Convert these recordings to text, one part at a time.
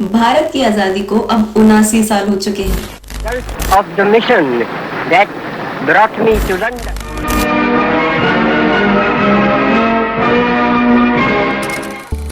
भारत की आजादी को अब 79 साल हो चुके हैं। Of the mission that brought me to London.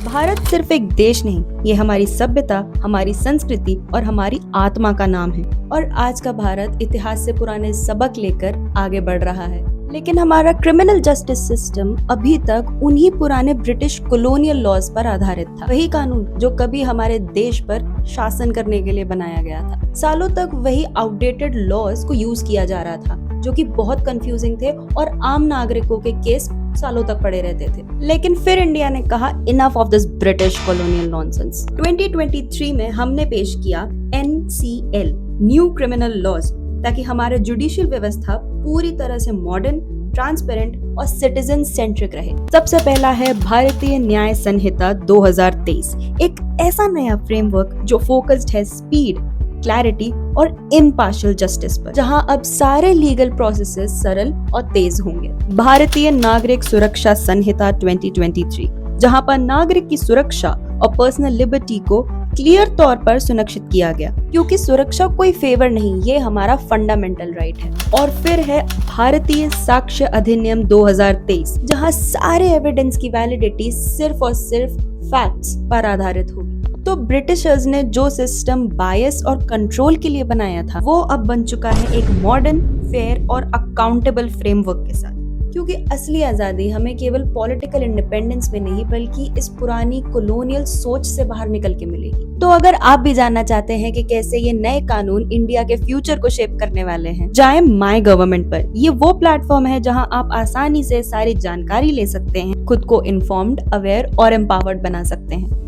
Bharat सिर्फ एक देश नहीं, ये हमारी सभ्यता, हमारी संस्कृति और हमारी आत्मा का नाम है। और आज का भारत इतिहास से पुराने सबक लेकर आगे बढ़ रहा है, लेकिन हमारा क्रिमिनल जस्टिस सिस्टम अभी तक उन्हीं पुराने ब्रिटिश कॉलोनियल लॉज पर आधारित था। वही कानून जो कभी हमारे देश पर शासन करने के लिए बनाया गया था। सालों तक वही आउटडेटेड लॉज को यूज किया जा रहा था, जो कि बहुत कंफ्यूजिंग थे और आम नागरिकों के केस सालों तक पड़े रहते थे। लेकिन फिर इंडिया ने कहा enough of this British colonial nonsense. 2023 में हमने पेश किया NCL न्यू क्रिमिनल लॉज, ताकि हमारे जुडिशियल व्यवस्था पूरी तरह से मॉडर्न, ट्रांसपेरेंट और सिटीजन सेंट्रिक रहे। सबसे पहला है भारतीय न्याय संहिता 2023, एक ऐसा नया फ्रेमवर्क जो फोकस्ड है स्पीड, क्लैरिटी और इम्पार्शियल जस्टिस पर, जहां अब सारे लीगल प्रोसेसेस सरल और तेज होंगे। भारतीय नागरिक सुरक्षा संहिता 2023, जहां पर नागरिक की सुरक्षा और पर्सनल लिबर्टी को क्लियर तौर पर सुनिश्चित किया गया, क्योंकि सुरक्षा कोई फेवर नहीं, ये हमारा फंडामेंटल राइट है। और फिर है भारतीय साक्ष्य अधिनियम 2023, जहां सारे एविडेंस की वैलिडिटी सिर्फ और सिर्फ फैक्ट्स पर आधारित होगी। तो ब्रिटिशर्स ने जो सिस्टम बायस और कंट्रोल के लिए बनाया था, वो अब बन चुका है एक मॉडर्न, फेयर और अकाउंटेबल फ्रेमवर्क के साथ। क्योंकि असली आजादी हमें केवल पॉलिटिकल इंडिपेंडेंस में नहीं, बल्कि इस पुरानी कॉलोनियल सोच से बाहर निकल के मिलेगी। तो अगर आप भी जानना चाहते हैं कि कैसे ये नए कानून इंडिया के फ्यूचर को शेप करने वाले हैं, जाएं माय गवर्नमेंट पर। ये वो प्लेटफॉर्म है जहां आप आसानी से सारी जानकारी ले सकते हैं, खुद को इन्फॉर्म्ड, अवेयर और एम्पावर्ड बना सकते हैं।